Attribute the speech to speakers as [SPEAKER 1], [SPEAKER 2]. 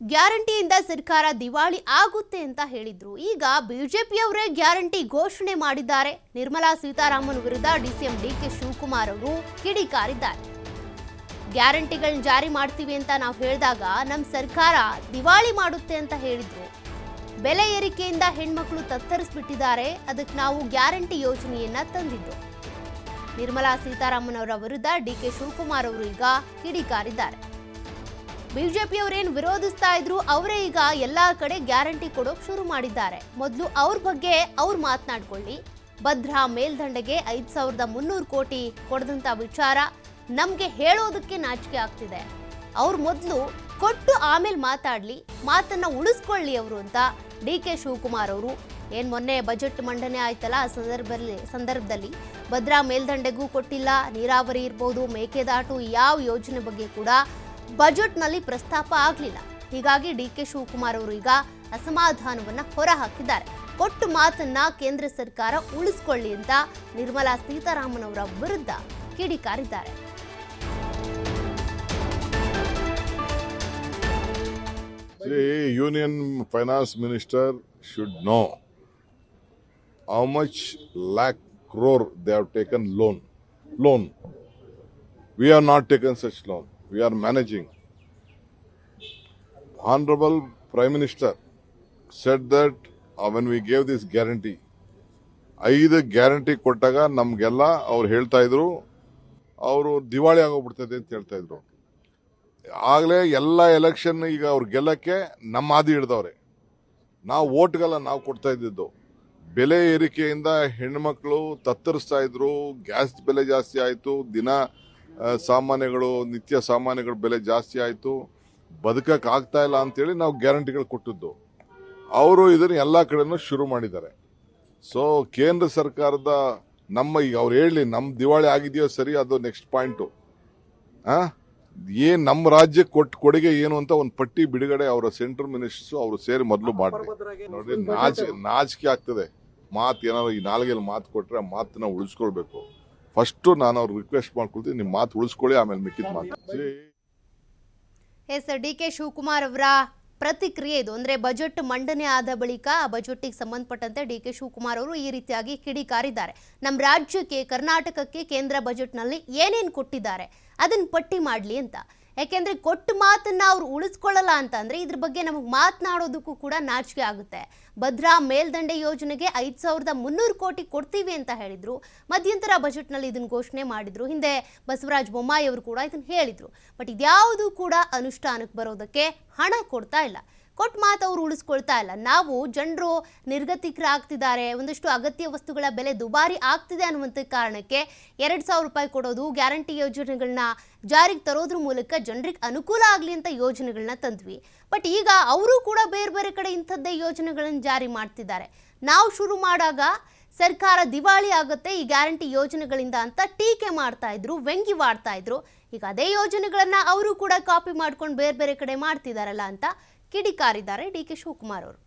[SPEAKER 1] ಗ್ಯಾರಂಟಿಯಿಂದ ಸರ್ಕಾರ ದಿವಾಳಿ ಆಗುತ್ತೆ ಅಂತ ಹೇಳಿದ್ರು. ಈಗ ಬಿಜೆಪಿಯವರೇ ಗ್ಯಾರಂಟಿ ಘೋಷಣೆ ಮಾಡಿದ್ದಾರೆ. ನಿರ್ಮಲಾ ಸೀತಾರಾಮನ್ ವಿರುದ್ಧ ಡಿಸಿಎಂ ಡಿಕೆ ಶಿವಕುಮಾರ್ ಅವರು ಕಿಡಿಕಾರಿದ್ದಾರೆ. ಗ್ಯಾರಂಟಿಗಳನ್ನ ಜಾರಿ ಮಾಡ್ತೀವಿ ಅಂತ ನಾವು ಹೇಳಿದಾಗ ನಮ್ಮ ಸರ್ಕಾರ ದಿವಾಳಿ ಮಾಡುತ್ತೆ ಅಂತ ಹೇಳಿದ್ರು. ಬೆಲೆ ಏರಿಕೆಯಿಂದ ಹೆಣ್ಮಕ್ಳು ತತ್ತರಿಸ್ಬಿಟ್ಟಿದ್ದಾರೆ, ಅದಕ್ಕೆ ನಾವು ಗ್ಯಾರಂಟಿ ಯೋಜನೆಯನ್ನ ತಂದಿದ್ದು. ನಿರ್ಮಲಾ ಸೀತಾರಾಮನ್ ಅವರ ವಿರುದ್ಧ ಡಿಕೆ ಶಿವಕುಮಾರ್ ಅವರು ಈಗ ಕಿಡಿಕಾರಿದ್ದಾರೆ. ಬಿಜೆಪಿಯವರೇನು ವಿರೋಧಿಸ್ತಾ ಇದ್ರು, ಅವರೇ ಈಗ ಎಲ್ಲಾ ಕಡೆ ಗ್ಯಾರಂಟಿ ಕೊಡೋಕೆ ಶುರು ಮಾಡಿದ್ದಾರೆ. ಮೊದಲು ಅವ್ರ ಬಗ್ಗೆ ಅವ್ರು ಮಾತನಾಡ್ಕೊಳ್ಳಿ. ಭದ್ರಾ ಮೇಲ್ದಂಡೆಗೆ 5300 ಕೋಟಿ ಕೊಡದಂತ ವಿಚಾರ ನಮ್ಗೆ ಹೇಳೋದಕ್ಕೆ ನಾಚಿಕೆ ಆಗ್ತಿದೆ. ಅವ್ರು ಮೊದಲು ಕೊಟ್ಟು ಆಮೇಲೆ ಮಾತಾಡ್ಲಿ, ಮಾತನ್ನ ಉಳಿಸ್ಕೊಳ್ಳಿ ಅವರು ಅಂತ ಡಿಕೆ ಶಿವಕುಮಾರ್ ಅವರು ಮೊನ್ನೆ ಬಜೆಟ್ ಮಂಡನೆ ಆಯ್ತಲ್ಲ, ಆ ಸಂದರ್ಭದಲ್ಲಿ ಭದ್ರಾ ಮೇಲ್ದಂಡೆಗೂ ಕೊಟ್ಟಿಲ್ಲ, ನೀರಾವರಿ ಇರ್ಬೋದು, ಮೇಕೆದಾಟು ಯಾವ ಯೋಜನೆ ಬಗ್ಗೆ ಕೂಡ ಬಜೆಟ್ನಲ್ಲಿ ಪ್ರಸ್ತಾಪ ಆಗಲಿಲ್ಲ. ಹೀಗಾಗಿ ಡಿಕೆ ಶಿವಕುಮಾರ್ ಅವರು ಈಗ ಅಸಮಾಧಾನವನ್ನ ಹೊರಹಾಕಿದ್ದಾರೆ. ಕೊಟ್ಟು ಮಾತನ್ನ ಕೇಂದ್ರ ಸರ್ಕಾರ ಉಳಿಸ್ಕೊಳ್ಳಿ ಅಂತ ನಿರ್ಮಲಾ ಸೀತಾರಾಮನ್ ಅವರ ವಿರುದ್ಧ ಕಿಡಿಕಾರಿದ್ದಾರೆ.
[SPEAKER 2] The Union Finance Minister should know how much lakh crore they have taken loan. We have not taken such loan. We are managing. Honorable Prime Minister said that when we gave this guarantee, 5 guarantee ಕೊಟ್ಟಾಗ ನಮ್ಗೆಲ್ಲ ಅವ್ರು ಹೇಳ್ತಾ ಇದ್ರು ಅವರು ದಿವಾಳಿ ಆಗೋಗ್ಬಿಡ್ತದೆ ಅಂತ ಹೇಳ್ತಾ ಇದ್ರು. ಆಗಲೇ ಎಲ್ಲ ಎಲೆಕ್ಷನ್ ಈಗ ಅವ್ರು ಗೆಲ್ಲಕ್ಕೆ ನಮ್ಮ ಹಾದಿ ಹಿಡ್ದವ್ರೆ. ನಾವು ಓಟ್ಗೆಲ್ಲ ನಾವು ಕೊಡ್ತಾ ಇದ್ದಿದ್ದು. ಬೆಲೆ ಏರಿಕೆಯಿಂದ ಹೆಣ್ಮಕ್ಳು ತತ್ತರಿಸ್ತಾ ಇದ್ರು, ಗ್ಯಾಸ್ ಬೆಲೆ ಜಾಸ್ತಿ ಆಯಿತು, ದಿನ ಸಾಮಾನ್ಯಗಳು ನಿತ್ಯ ಸಾಮಾನ್ಯಗಳ ಬೆಲೆ ಜಾಸ್ತಿ ಆಯಿತು, ಬದುಕಕ್ಕೆ ಆಗ್ತಾ ಇಲ್ಲ ಅಂತೇಳಿ ನಾವು ಗ್ಯಾರಂಟಿಗಳು ಕೊಟ್ಟಿದ್ದು. ಅವರು ಇದನ್ನು ಎಲ್ಲ ಕಡೆನೂ ಶುರು ಮಾಡಿದ್ದಾರೆ. ಸೊ ಕೇಂದ್ರ ಸರ್ಕಾರದ ಈಗ ಅವ್ರು ಹೇಳಿ ನಮ್ಮ ದಿವಾಳಿ ಆಗಿದೆಯೋ ಸರಿ, ಅದು ನೆಕ್ಸ್ಟ್ ಪಾಯಿಂಟು. ನಮ್ಮ ರಾಜ್ಯಕ್ಕೆ ಕೊಡುಗೆ ಏನು ಅಂತ ಒಂದು ಪಟ್ಟಿ ಬಿಡುಗಡೆ ಅವರ ಸೆಂಟ್ರಲ್ ಮಿನಿಸ್ಟರ್ಸ್ ಅವರು ಸೇರಿ ಮೊದಲು ಮಾಡಿದೆ. ನೋಡಿ, ನಾಚಿಕೆ ಆಗ್ತದೆ. ಮಾತು ಏನಾದ್ರು ಈ ನಾಲ್ಗೆಲ್ಲಿ ಮಾತು ಕೊಟ್ರೆ ಆ ಮಾತನ್ನ ಉಳಿಸ್ಕೊಳ್ಬೇಕು. ಫಸ್ಟ್ ನಾನು ಅವ್ರಿಗೆ ರಿಕ್ವೆಸ್ಟ್ ಮಾಡ್ಕೊಳ್ತೀನಿ, ನಿಮ್ಮ ಮಾತು ಉಳಿಸ್ಕೊಳ್ಳಿ, ಆಮೇಲೆ ಮಿಕ್ಕಿದ ಮಾತು.
[SPEAKER 1] ಎಸ್, ಡಿಕೆ ಶಿವಕುಮಾರ್ ಅವರ ಪ್ರತಿಕ್ರಿಯೆ ಇದು. ಅಂದ್ರೆ ಬಜೆಟ್ ಮಂಡನೆ ಆದ ಬಳಿಕ ಬಜೆಟ್ಗೆ ಸಂಬಂಧಪಟ್ಟಂತೆ ಡಿಕೆ ಶಿವಕುಮಾರ್ ಅವರು ಈ ರೀತಿಯಾಗಿ ಕಿಡಿಕಾರಿದ್ದಾರೆ. ನಮ್ಮ ರಾಜ್ಯಕ್ಕೆ, ಕರ್ನಾಟಕಕ್ಕೆ ಕೇಂದ್ರ ಬಜೆಟ್ನಲ್ಲಿ ಏನೇನು ಕೊಟ್ಟಿದ್ದಾರೆ ಅದನ್ನ ಪಟ್ಟಿ ಮಾಡಲಿ ಅಂತ. ಯಾಕೆಂದ್ರೆ ಕೊಟ್ಟ ಮಾತನ್ನ ಅವ್ರು ಉಳಿಸ್ಕೊಳ್ಳಲ್ಲ ಅಂತ ಅಂದ್ರೆ ಇದ್ರ ಬಗ್ಗೆ ನಮಗೆ ಮಾತನಾಡೋದಕ್ಕೂ ಕೂಡ ನಾಚಿಕೆ ಆಗುತ್ತೆ. ಭದ್ರಾ ಮೇಲ್ದಂಡೆ ಯೋಜನೆಗೆ 5300 ಕೋಟಿ ಕೊಡ್ತೀವಿ ಅಂತ ಹೇಳಿದ್ರು. ಮಧ್ಯಂತರ ಬಜೆಟ್ನಲ್ಲಿ ಇದನ್ನ ಘೋಷಣೆ ಮಾಡಿದ್ರು. ಹಿಂದೆ ಬಸವರಾಜ ಬೊಮ್ಮಾಯಿ ಅವರು ಕೂಡ ಇದನ್ನ ಹೇಳಿದ್ರು. ಬಟ್ ಇದ್ಯಾವುದು ಕೂಡ ಅನುಷ್ಠಾನಕ್ಕೆ ಬರೋದಕ್ಕೆ ಹಣ ಕೊಡ್ತಾ ಇಲ್ಲ. ಕೊಟ್ಟ ಮಾತು ಅವರು ಉಳಿಸ್ಕೊಳ್ತಾ ಇಲ್ಲ. ನಾವು ಜನರು ನಿರ್ಗತಿಕರಾಗ್ತಿದ್ದಾರೆ, ಒಂದಷ್ಟು ಅಗತ್ಯ ವಸ್ತುಗಳ ಬೆಲೆ ದುಬಾರಿ ಆಗ್ತಿದೆ ಅನ್ನುವಂಥ ಕಾರಣಕ್ಕೆ 2000 ರೂಪಾಯಿ ಕೊಡೋದು, ಗ್ಯಾರಂಟಿ ಯೋಜನೆಗಳನ್ನ ಜಾರಿಗೆ ತರೋದ್ರ ಮೂಲಕ ಜನರಿಗೆ ಅನುಕೂಲ ಆಗಲಿ ಅಂತ ಯೋಜನೆಗಳನ್ನ ತಂದ್ವಿ. ಬಟ್ ಈಗ ಅವರು ಕೂಡ ಬೇರೆ ಬೇರೆ ಕಡೆ ಇಂಥದ್ದೇ ಯೋಜನೆಗಳನ್ನು ಜಾರಿ ಮಾಡ್ತಿದ್ದಾರೆ. ನಾವು ಶುರು ಮಾಡಾಗ ಸರ್ಕಾರ ದಿವಾಳಿ ಆಗುತ್ತೆ ಈ ಗ್ಯಾರಂಟಿ ಯೋಜನೆಗಳಿಂದ ಅಂತ ಟೀಕೆ ಮಾಡ್ತಾ ಇದ್ರು, ವ್ಯಂಗ್ಯವಾಡ್ತಾ ಇದ್ರು. ಈಗ ಅದೇ ಯೋಜನೆಗಳನ್ನ ಅವರು ಕೂಡ ಕಾಪಿ ಮಾಡ್ಕೊಂಡು ಬೇರೆ ಬೇರೆ ಕಡೆ ಮಾಡ್ತಿದಾರಲ್ಲ ಅಂತ ಕಿಡಿಕಾರಿದ್ದಾರೆ ಡಿಕೆ ಶಿವಕುಮಾರ್ ಅವರು.